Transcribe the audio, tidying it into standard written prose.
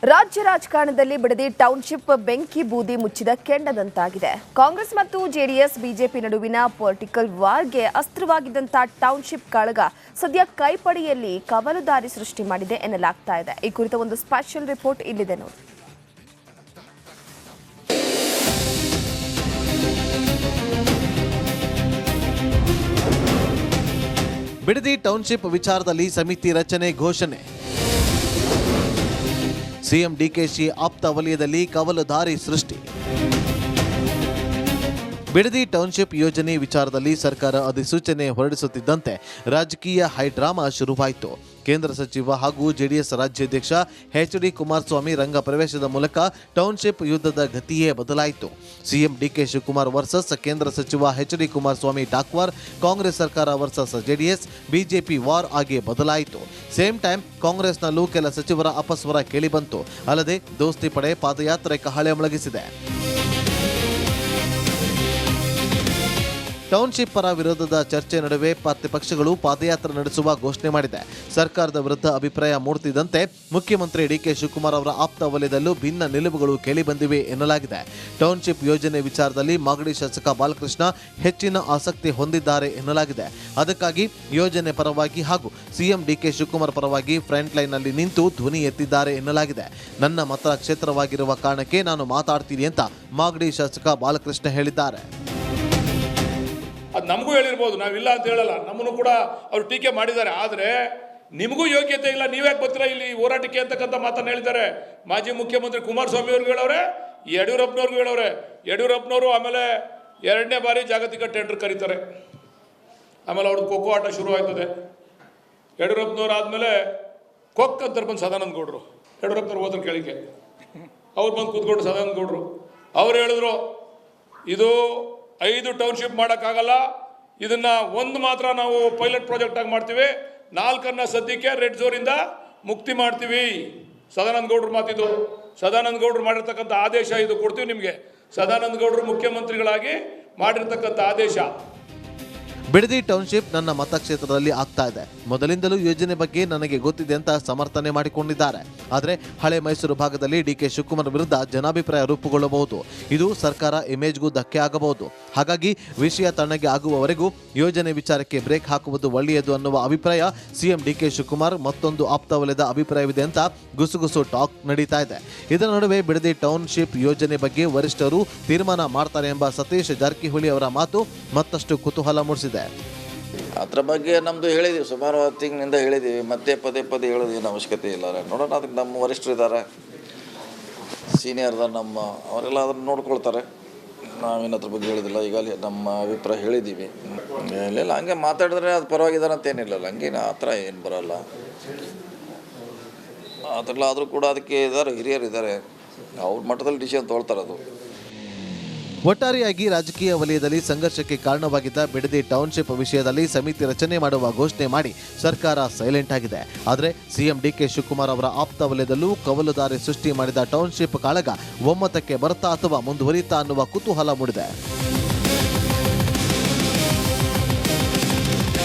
ರಾಜ್ಯ ರಾಜಕಾರಣದಲ್ಲಿ ಬಿಡದಿ ಟೌನ್ಶಿಪ್ ಬೆಂಕಿ ಬೂದಿ ಮುಚ್ಚಿದ ಕೆಂಡದಂತಾಗಿದೆ. ಕಾಂಗ್ರೆಸ್ ಮತ್ತು ಜೆಡಿಎಸ್ ಬಿಜೆಪಿ ನಡುವಿನ ಪೊಲಿಟಿಕಲ್ ವಾರ್ಗೆ ಅಸ್ತ್ರವಾಗಿದ್ದಂಥ ಟೌನ್ಶಿಪ್ ಕಾಳಗ ಸದ್ಯ ಕೈಪಡಿಯಲ್ಲಿ ಕವಲುದಾರಿ ಸೃಷ್ಟಿ ಮಾಡಿದೆ ಎನ್ನಲಾಗ್ತಾ ಇದೆ. ಈ ಕುರಿತ ಒಂದು ಸ್ಪೆಷಲ್ ರಿಪೋರ್ಟ್ ಇಲ್ಲಿದೆ ನೋಡಿ. ಬಿಡದಿ ಟೌನ್ಶಿಪ್ ವಿಚಾರದಲ್ಲಿ ಸಮಿತಿ ರಚನೆ ಘೋಷಣೆ. ಸಿಎಂ ಡಿಕೆಶಿ ಆಪ್ತ ವಲಯದಲ್ಲಿ ಕವಲುದಾರಿ ಸೃಷ್ಟಿ. ಬಿಡದಿ ಟೌನ್ಶಿಪ್ ಯೋಜನೆ ವಿಚಾರದಲ್ಲಿ ಸರ್ಕಾರ ಅಧಿಸೂಚನೆ ಹೊರಡಿಸುತ್ತಿದ್ದಂತೆ ರಾಜಕೀಯ ಹೈಡ್ರಾಮಾ ಶುರುವಾಯಿತು. ಕೇಂದ್ರ ಸಚಿವ ಹಾಗೂ ಜೆಡಿಎಸ್ ರಾಜ್ಯಾಧ್ಯಕ್ಷ ಎಚ್.ಡಿ. ಕುಮಾರಸ್ವಾಮಿ ರಂಗ ಪ್ರವೇಶದ ಮೂಲಕ ಟೌನ್ಶಿಪ್ ಯುದ್ಧದ ಗತಿಯೇ ಬದಲಾಯಿತು. ಸಿಎಂ ಡಿಕೆ ಶಿವಕುಮಾರ್ ವರ್ಸಸ್ ಕೇಂದ್ರ ಸಚಿವ ಎಚ್.ಡಿ. ಕುಮಾರಸ್ವಾಮಿ ಟಾಕ್ವಾರ್, ಕಾಂಗ್ರೆಸ್ ಸರ್ಕಾರ ವರ್ಸಸ್ ಜೆಡಿಎಸ್ ಬಿಜೆಪಿ ವಾರ್ ಆಗಿ ಬದಲಾಯಿತು. ಸೇಮ್ ಟೈಮ್ ಕಾಂಗ್ರೆಸ್ನಲ್ಲೂ ಕೆಲ ಸಚಿವರ ಅಪಸ್ವರ ಕೇಳಿಬಂತು. ಅಲ್ಲದೆ ದೋಸ್ತಿ ಪಡೆ ಪಾದಯಾತ್ರೆ ಕಹಳೆ ಮೊಳಗಿಸಿದೆ. ಟೌನ್ಶಿಪ್ ಪರ ವಿರೋಧದ ಚರ್ಚೆ ನಡುವೆ ಪ್ರತಿಪಕ್ಷಗಳು ಪಾದಯಾತ್ರೆ ನಡೆಸುವ ಘೋಷಣೆ ಮಾಡಿದೆ. ಸರ್ಕಾರದ ವಿರುದ್ಧ ಅಭಿಪ್ರಾಯ ಮೂಡುತ್ತಿದ್ದಂತೆ ಮುಖ್ಯಮಂತ್ರಿ ಡಿಕೆ ಶಿವಕುಮಾರ್ ಅವರ ಆಪ್ತ ವಲಯದಲ್ಲೂ ಭಿನ್ನ ನಿಲುವುಗಳು ಕೇಳಿಬಂದಿವೆ ಎನ್ನಲಾಗಿದೆ. ಟೌನ್ಶಿಪ್ ಯೋಜನೆ ವಿಚಾರದಲ್ಲಿ ಮಾಗಡಿ ಶಾಸಕ ಬಾಲಕೃಷ್ಣ ಹೆಚ್ಚಿನ ಆಸಕ್ತಿ ಹೊಂದಿದ್ದಾರೆ ಎನ್ನಲಾಗಿದೆ. ಅದಕ್ಕಾಗಿ ಯೋಜನೆ ಪರವಾಗಿ ಹಾಗೂ ಸಿಎಂ ಡಿಕೆ ಶಿವಕುಮಾರ್ ಪರವಾಗಿ ಫ್ರಂಟ್ ಲೈನ್ನಲ್ಲಿ ನಿಂತು ಧ್ವನಿ ಎತ್ತಿದ್ದಾರೆ ಎನ್ನಲಾಗಿದೆ. ನನ್ನ ಮತ ಕ್ಷೇತ್ರವಾಗಿರುವ ಕಾರಣಕ್ಕೆ ನಾನು ಮಾತಾಡ್ತೀನಿ ಅಂತ ಮಾಗಡಿ ಶಾಸಕ ಬಾಲಕೃಷ್ಣ ಹೇಳಿದ್ದಾರೆ. ಅದು ನಮಗೂ ಹೇಳಿರ್ಬೋದು, ನಾವಿಲ್ಲ ಅಂತ ಹೇಳಲ್ಲ, ನಮ್ಮನ್ನು ಕೂಡ ಅವರು ಟೀಕೆ ಮಾಡಿದ್ದಾರೆ. ಆದರೆ ನಿಮಗೂ ಯೋಗ್ಯತೆ ಇಲ್ಲ, ನೀವ್ಯಾಕೆ ಬರ್ತೀರಾ ಇಲ್ಲಿ ಹೋರಾಟಕ್ಕೆ ಅಂತಕ್ಕಂಥ ಮಾತನ್ನು ಹೇಳಿದ್ದಾರೆ. ಮಾಜಿ ಮುಖ್ಯಮಂತ್ರಿ ಕುಮಾರಸ್ವಾಮಿ ಅವ್ರಿಗೆ ಹೇಳವ್ರೆ, ಯಡಿಯೂರಪ್ಪನವ್ರಿಗೂ ಹೇಳವ್ರೆ. ಯಡಿಯೂರಪ್ಪನವರು ಆಮೇಲೆ 2ನೇ ಬಾರಿ ಜಾಗತಿಕ ಟೆಂಡರ್ ಕರೀತಾರೆ. ಆಮೇಲೆ ಅವ್ರದ್ದು ಖೋಖೋ ಆಟ ಶುರು ಆಯ್ತದೆ. ಯಡಿಯೂರಪ್ಪನವ್ರು ಆದಮೇಲೆ ಕೊಕ್ ಅಂತಾರೆ ಬಂದು ಸದಾನಂದ ಗೌಡರು. ಯಡಿಯೂರಪ್ಪನವ್ರು ಹೋದ್ರೆ ಕೇಳಿಕೆ ಅವ್ರು ಬಂದು ಕೂತ್ಕೊಂಡು ಸದಾನಂದ ಗೌಡರು ಅವ್ರು ಹೇಳಿದ್ರು, ಇದು 5 ಟೌನ್ಶಿಪ್ ಮಾಡೋಕ್ಕಾಗಲ್ಲ, ಇದನ್ನು 1 ಮಾತ್ರ ನಾವು ಪೈಲಟ್ ಪ್ರಾಜೆಕ್ಟ್ ಆಗಿ ಮಾಡ್ತೀವಿ, 4 ಸದ್ಯಕ್ಕೆ ರೆಡ್ ಝೋನಿಂದ ಮುಕ್ತಿ ಮಾಡ್ತೀವಿ. ಸದಾನಂದ ಗೌಡರು ಮಾತಿದ್ದು, ಸದಾನಂದ ಗೌಡರು ಮಾಡಿರ್ತಕ್ಕಂಥ ಆದೇಶ ಇದು ಕೊಡ್ತೀವಿ ನಿಮಗೆ. ಸದಾನಂದ ಗೌಡರು ಮುಖ್ಯಮಂತ್ರಿಗಳಾಗಿ ಮಾಡಿರ್ತಕ್ಕಂಥ ಆದೇಶ. ಬಿಡದಿ ಟೌನ್ಶಿಪ್ ನನ್ನ ಮತಕ್ಷೇತ್ರದಲ್ಲಿ ಆಗ್ತಾ ಇದೆ. ಮೊದಲಿಂದಲೂ ಯೋಜನೆ ಬಗ್ಗೆ ನನಗೆ ಗೊತ್ತಿದೆ ಅಂತ ಸಮರ್ಥನೆ ಮಾಡಿಕೊಂಡಿದ್ದಾರೆ. ಆದರೆ ಹಳೆ ಮೈಸೂರು ಭಾಗದಲ್ಲಿ ಡಿಕೆ ಶಿವಕುಮಾರ್ ವಿರುದ್ಧ ಜನಾಭಿಪ್ರಾಯ ರೂಪುಗೊಳ್ಳಬಹುದು. ಇದು ಸರ್ಕಾರ ಇಮೇಜ್ಗೂ ಧಕ್ಕೆ ಆಗಬಹುದು. ಹಾಗಾಗಿ ವಿಷಯ ತಣ್ಣಗೆ ಆಗುವವರೆಗೂ ಯೋಜನೆ ವಿಚಾರಕ್ಕೆ ಬ್ರೇಕ್ ಹಾಕುವುದು ಒಳ್ಳೆಯದು ಅನ್ನುವ ಅಭಿಪ್ರಾಯ ಸಿಎಂ ಡಿಕೆ ಶಿವಕುಮಾರ್ ಮತ್ತೊಂದು ಆಪ್ತ ವಲಯದ ಅಭಿಪ್ರಾಯವಿದೆ ಅಂತ ಗುಸುಗುಸು ಟಾಕ್ ನಡೀತಾ ಇದೆ. ಇದರ ನಡುವೆ ಬಿಡದಿ ಟೌನ್ಶಿಪ್ ಯೋಜನೆ ಬಗ್ಗೆ ವರಿಷ್ಠರು ತೀರ್ಮಾನ ಮಾಡ್ತಾರೆ ಎಂಬ ಸತೀಶ್ ಜಾರಕಿಹೊಳಿ ಅವರ ಮಾತು ಮತ್ತಷ್ಟು ಕುತೂಹಲ ಮೂಡಿಸಿದೆ. ಅದ್ರ ಬಗ್ಗೆ ನಮ್ಮದು ಹೇಳಿದ್ದೀವಿ, ಸುಮಾರು ತಿಂಗಳಿಂದ ಹೇಳಿದ್ದೀವಿ, ಮತ್ತೆ ಪದೇ ಹೇಳೋದೇನು ಅವಶ್ಯಕತೆ ಇಲ್ಲ. ನೋಡೋಣ, ಅದಕ್ಕೆ ನಮ್ಮ ವರಿಷ್ಠರು ಇದ್ದಾರೆ, ಸೀನಿಯರ್ ಇದ್ದಾರೆ, ಅವರೆಲ್ಲ ಅದನ್ನು ನೋಡ್ಕೊಳ್ತಾರೆ. ನಾವೇನು ಅದ್ರ ಬಗ್ಗೆ ಹೇಳಿದಿಲ್ಲ. ಈಗಾಗಲೇ ನಮ್ಮ ಅಭಿಪ್ರಾಯ ಹೇಳಿದ್ದೀವಿ. ಇಲ್ಲ ಹಂಗೆ ಮಾತಾಡಿದ್ರೆ ಅದು ಪರವಾಗಿದ್ದಾರೆ ಅಂತ ಏನಿಲ್ಲ, ಹಂಗೇನು ಆ ಥರ ಏನು ಬರೋಲ್ಲ. ಅದೆಲ್ಲ ಆದರೂ ಕೂಡ ಅದಕ್ಕೆ ಇದ್ದಾರೆ, ಹಿರಿಯರಿದ್ದಾರೆ, ಅವ್ರ ಮಟ್ಟದಲ್ಲಿ ಡಿಸಿಷನ್ ತೊಗೊಳ್ತಾರೆ. ಅದು ಒಟ್ಟಾರೆಯಾಗಿ ರಾಜಕೀಯ ವಲಯದಲ್ಲಿ ಸಂಘರ್ಷಕ್ಕೆ ಕಾರಣವಾಗಿದ್ದ ಬಿಡದಿ ಟೌನ್ಶಿಪ್ ವಿಷಯದಲ್ಲಿ ಸಮಿತಿ ರಚನೆ ಮಾಡುವ ಘೋಷಣೆ ಮಾಡಿ ಸರ್ಕಾರ ಸೈಲೆಂಟ್ ಆಗಿದೆ. ಆದರೆ ಸಿಎಂ ಡಿಕೆ ಶಿವಕುಮಾರ್ ಅವರ ಆಪ್ತ ವಲಯದಲ್ಲೂ ಕವಲುದಾರಿ ಸೃಷ್ಟಿ ಮಾಡಿದ ಟೌನ್ಶಿಪ್ ಕಾಳಗ ಒಮ್ಮತಕ್ಕೆ ಬರುತ್ತಾ ಅಥವಾ ಮುಂದುವರಿಯುತ್ತಾ ಅನ್ನುವ ಕುತೂಹಲ ಮೂಡಿದೆ.